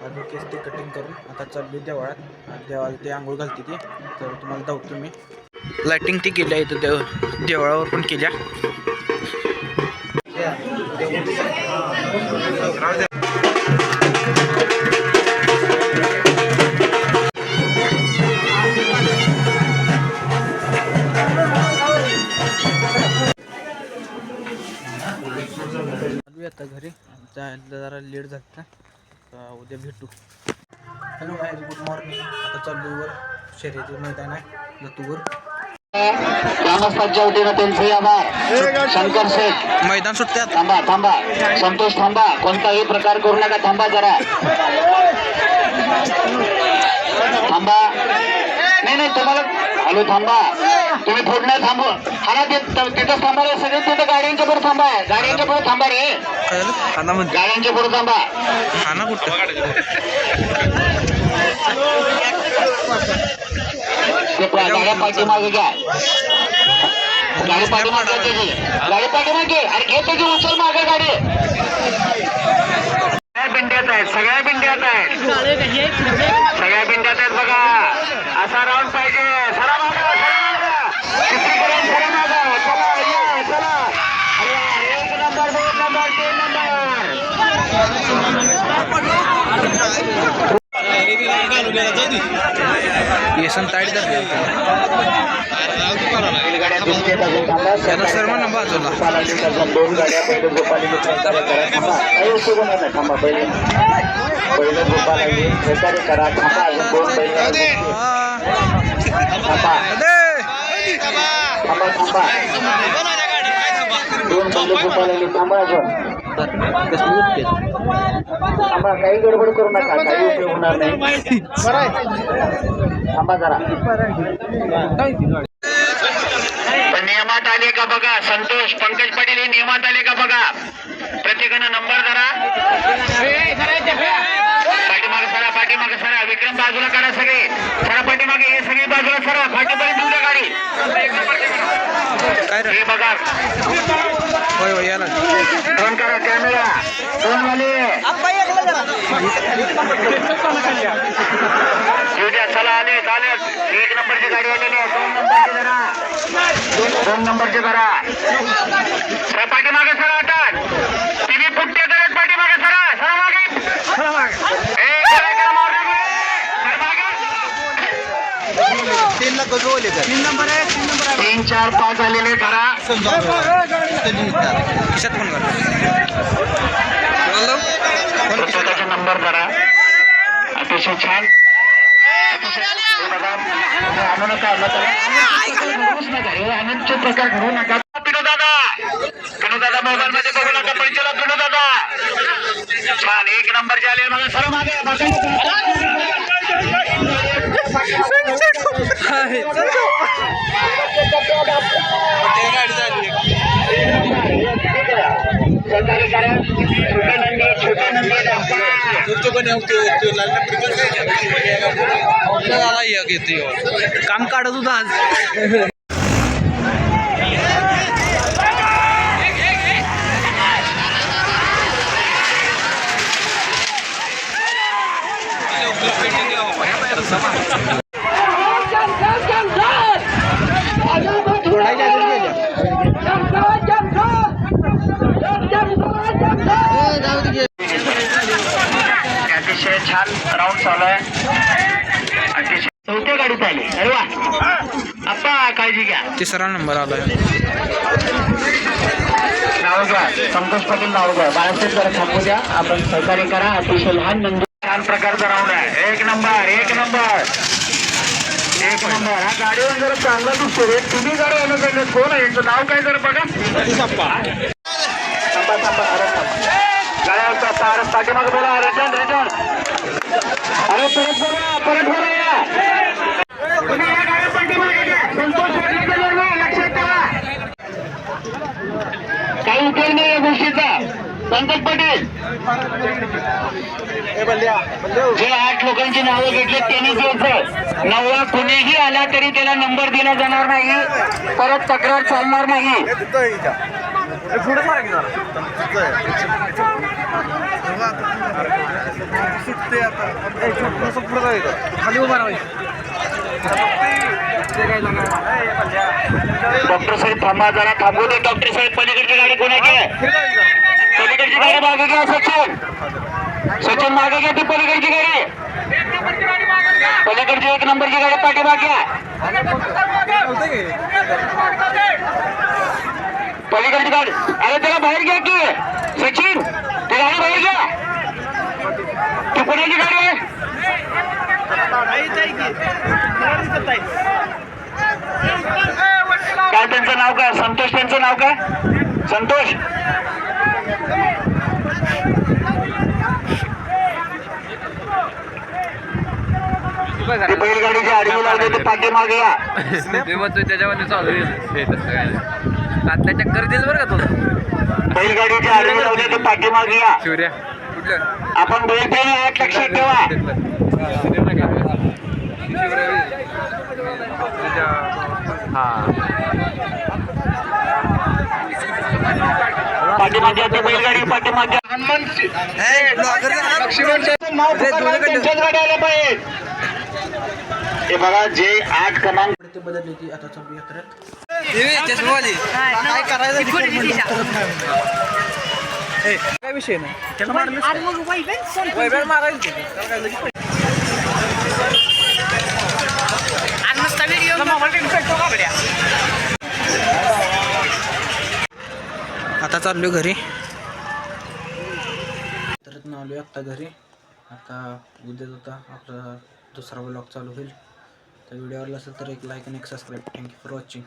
अजून केस ते कटिंग करून आता चालली देवळात. देवाला ते आंघोळ घालते ती, तर तुम्हाला दाखवतो मी. लाइटिंग ती केली आहे इथं देवळावर पण केल्या. आता घरी जायला जरा लेट झालं, उद्या भेटू. Hello guys, good morning. आता चालू वर शर्यती मैदान आहे लतूवर. ग्रामस्थांच्या वतीनं त्यांचे आभार. शंकर शेठ मैदान सुटत्यात. थांबा थांबा, संतोष थांबा, कोणताही प्रकार करू नका, थांबा जरा थांबा. नाही तुम्हाला हॅलो थांबा, तुम्ही पुढे थांबू. हा तिथं थांबा रे, सगळे तिथं गाड्यांच्या पुढे थांबा, गाड्यांच्या पुढे थांबा रे, गाड्यांच्या पुढे थांबा. खाना कुठं गाड्या पाठीमागे घ्या, गाडी पाठीमागे, गाडी पाठीमागे. अरे घे त्याची उचल मागे गाडी. सगळ्या पिंड्यात आहेत, सगळ्या पिंड्यात आहेत, सगळ्या पिंड्यात आहेत बघा. असा राऊंड पाहिजे. सरा मागा, सरा मागा, चला या, चला. एक नंबर, दोन नंबर, तीन नंबर. येसन ताडी सर्व नंबर वाजवला. दोन गाड्या पहिले गोपाली थांबा, पहिले गोपाला सहकार्य करा. थांबा दोन पहिले थांबा थांबा थांबा, दोन पहिले गोपाला थांबा. अजून थांबा, काही गडबड करू नका, काही उपयोग होणार नाही. थांबा जरा. नियमात आले का बघा. संतोष पंकज पाटील हे नियमात आले का बघा. प्रत्येकानं नंबर जरा. पाठीमागे सरा, पाठीमागे सरा. विक्रम बाजूला करा, सगळे सरा पाठीमागे, हे सगळी बाजूला सरा. फाटीपर्यंत तुमच्या गाडी हे बघा. होय होय याला फोन करा, कॅमेरा फोन वाले चला. आले चालेल. एक नंबरची गाडी आलेली आहे. दोन नंबरची जरा, दोन नंबरची जरा. सरा पाठीमागे सरा. आता तिन्ही फुटते करत पाठीमागे सरा. सरा मागे, सरा मागे. 3, 4, 5 आलेले करा. खिशात फोन करा. प्रत्येकाचा नंबर करा. अतिशय छान. आणू नका, आनंदचे प्रकार घडू नका. पिनू दादा मोबाईल मध्ये बघू नका. परिचय पिनू दादा छान. एक नंबरचे आले मला सर्व मागे. काम काढत होता आज. अतिशय छान राऊंड चालू आहे. अतिशय चौथ्या गाडीत आले. अरे वा आप्पा, काळजी घ्या. तिसरा नंबर आलाय. नाव घ्या, संतोष पाटील नाव घ्या. बाळासाहेब जरा थांबू द्या, आपण सहकार्य करा. अतिशय लहान नंबर, छान प्रकारचा राऊंड आहे. एक नंबर, एक नंबर, एक नंबर. हा गाडीवर जरा चांगला दिसतो रे. तुम्ही गाडी आणून कोण आहे, यांचं नाव काय जरा बघा. थांबा थांबा, अरे थांबा. गाड्या होता पाठीमागे बोला. Return return. अरे परत बोला, परत बोला. तुम्ही या गाड्या पाठीमागे घ्या. संतोष लक्षात ठेवा, काही उपयोग नाही या गोष्टीचा. पंकज पाटील जे 8 लोकांची नावं घेतली त्यांनी द्यायचं. 9वा कुणीही आला तरी त्याला नंबर दिला जाणार नाही, परत तक्रार चालणार नाही. पुढे मारा की सुटते आता पुढे जायचं खाली उभा राहायचं. डॉक्टर साहेब थांबा जरा थांबू दे. डॉक्टर साहेब पलीकडची गाडी कोणाची आहे? पलीकडची गाडी मागे घ्या सचिन. सचिन मागे घ्या ती पलीकडची गाडी. पलीकडची 1 नंबरची गाडी पाठीमागे घ्या. पलीकडची गाडी अरे त्याला बाहेर घ्या की सचिन. ती गाडी बाहेर घ्या. ती कोणाची गाडी आहे? काय त्यांचं नाव काय? संतोष त्यांचं नाव काय? संतोष. ती बैलगाडीची आडवी लावली ते पाठीमागे या. त्याच्यामध्ये चालू आता चक्कर दिल बरं का तुला. बैलगाडीची आडवी लावली ते पाठीमागे या. शिवऱ्या आपण बैलगाडी आत लक्षात ठेवा. पाठीमागे ती बैलगाडी पाठीमागे. नाव त्यांच्याच गाडी आल्या पाहिजे. हे बघा जे 8 क्रमांक ते बदलली ती आता चालू यात्रेत. काय विषय नाही त्याला मारायला आता चाललो घरी. तर आलो आत्ता घरी. आता उद्या होता आपला दुसरा ब्लॉग चालू होईल. तर व्हिडिओ आवडला असेल तर एक लाईक आणि एक सबस्क्राईब. Thank you for watching.